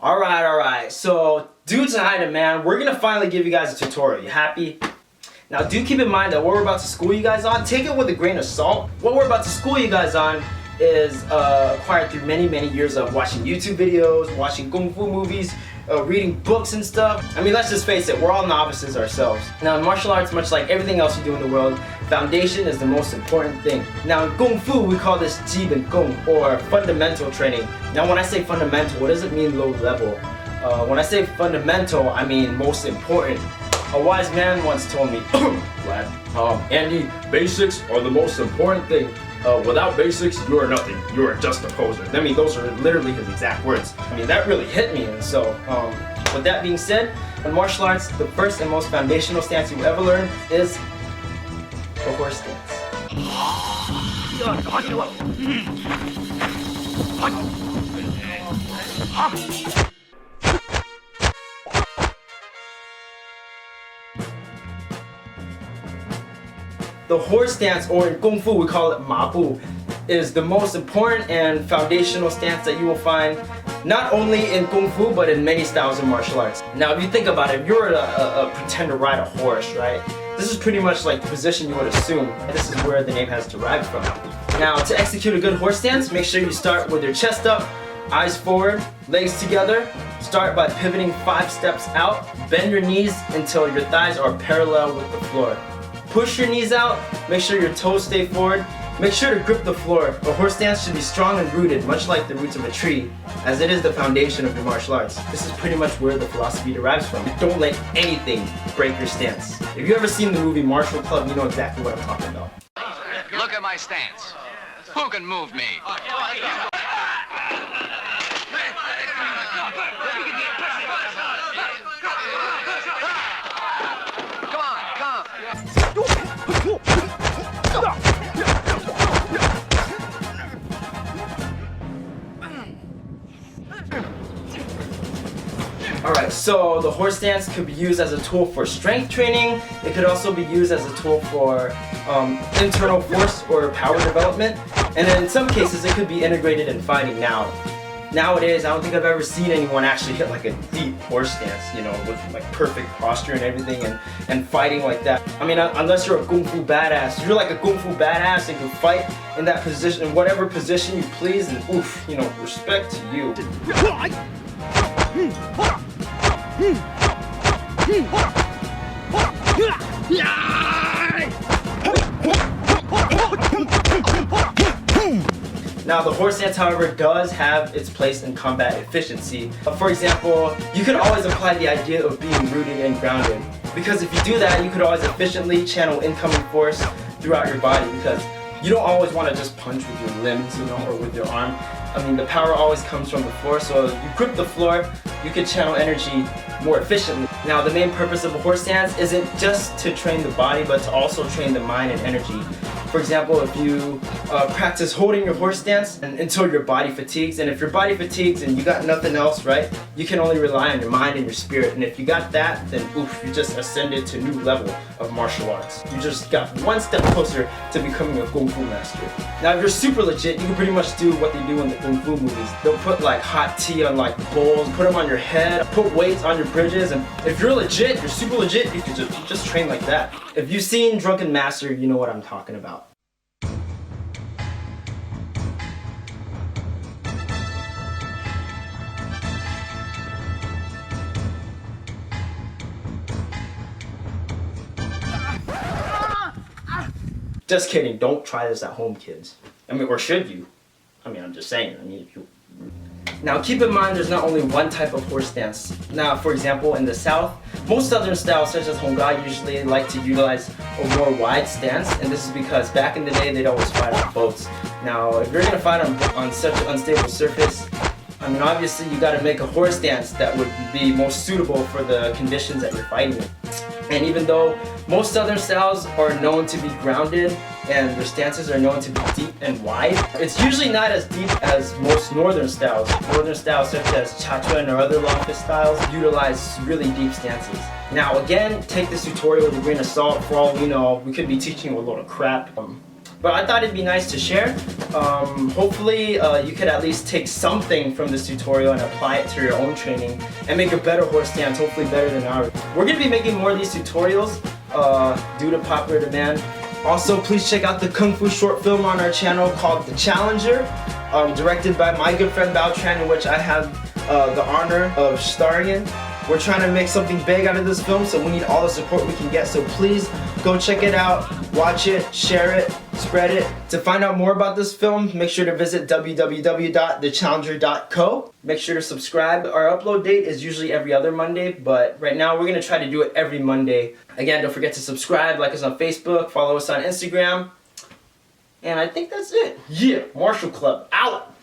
Alright, so dudes and hiding man, we're gonna finally give you guys a tutorial. You happy? Now do keep in mind that what we're about to school you guys on, take it with a grain of salt. What we're about to school you guys on is acquired through many years of watching YouTube videos, watching Kung Fu movies, reading books and stuff. I mean, let's just face it, we're all novices ourselves. Now in martial arts, much like everything else you do in the world, foundation is the most important thing. Now in Kung Fu, we call this Jiben Kung, or fundamental training. Now when I say fundamental, what does it mean low level? When I say fundamental, I mean most important. A wise man once told me, Andy, basics are the most important thing. Without basics, you are nothing. You are just a poser. I mean, those are literally his exact words. I mean, that really hit me. And so, with that being said, in martial arts, the first and most foundational stance you will ever learn is the horse stance. The horse stance, or in Kung Fu we call it Ma Bu, is the most important and foundational stance that you will find not only in Kung Fu but in many styles of martial arts. Now if you think about it, if you were to pretend to ride a horse, right? This is pretty much like the position you would assume. This is where the name has derived from. Now to execute a good horse stance, make sure you start with your chest up, eyes forward, legs together. Start by pivoting 5 steps out. Bend your knees until your thighs are parallel with the floor. Push your knees out, make sure your toes stay forward, make sure to grip the floor. A horse stance should be strong and rooted, much like the roots of a tree, as it is the foundation of your martial arts. This is pretty much where the philosophy derives from. Don't let anything break your stance. If you've ever seen the movie Martial Club, you know exactly what I'm talking about. Look at my stance. Who can move me? Alright, so the horse stance could be used as a tool for strength training. It could also be used as a tool for internal force or power development. And in some cases, it could be integrated in fighting now. Nowadays, I don't think I've ever seen anyone actually hit like a deep horse stance, you know, with like perfect posture and everything and fighting like that. I mean, unless you're a Kung Fu badass. If you're like a Kung Fu badass and can fight in that position, in whatever position you please, and oof, you know, respect to you. Now the horse stance, however, does have its place in combat efficiency. For example, you could always apply the idea of being rooted and grounded. Because if you do that, you could always efficiently channel incoming force throughout your body, because you don't always want to just punch with your limbs, you know, or with your arm. I mean, the power always comes from the floor, so if you grip the floor, you can channel energy more efficiently. Now, the main purpose of a horse stance isn't just to train the body, but to also train the mind and energy. For example, if you practice holding your horse stance until your body fatigues, and if your body fatigues and you got nothing else, right, you can only rely on your mind and your spirit. And if you got that, then oof, you just ascended to a new level of martial arts. You just got one step closer to becoming a Kung Fu master. Now, if you're super legit, you can pretty much do what they do in the Kung Fu movies. They'll put like hot tea on like bowls, put them on your head, put weights on your bridges, and if you're legit, you're super legit, you can just train like that. If you've seen Drunken Master, you know what I'm talking about. Just kidding, don't try this at home, kids. I mean, or should you? I mean, I'm just saying, I mean, if you... Now, keep in mind there's not only one type of horse stance. Now, for example, in the South, most Southern styles, such as Hongga, usually like to utilize a more wide stance, and this is because back in the day, they'd always fight on boats. Now, if you're gonna fight on such an unstable surface, I mean, obviously, you gotta make a horse stance that would be most suitable for the conditions that you're fighting in. And even though most Southern styles are known to be grounded and their stances are known to be deep and wide, it's usually not as deep as most Northern styles. Northern styles such as Cha-Chuan or other long fist styles utilize really deep stances. Now again, take this tutorial with a grain of salt. For all we know, we could be teaching you a lot of crap. But I thought it'd be nice to share. Hopefully you could at least take something from this tutorial and apply it to your own training and make a better horse stance, hopefully better than ours. We're going to be making more of these tutorials due to popular demand. Also, please check out the Kung Fu short film on our channel called The Challenger, directed by my good friend Bao Tran, in which I have the honor of starring in. We're trying to make something big out of this film, so we need all the support we can get. So please go check it out, watch it, share it, spread it. To find out more about this film, make sure to visit www.thechallenger.co. Make sure to subscribe. Our upload date is usually every other Monday, but right now we're going to try to do it every Monday. Again, don't forget to subscribe, like us on Facebook, follow us on Instagram. And I think that's it. Yeah, Marshall Club, out!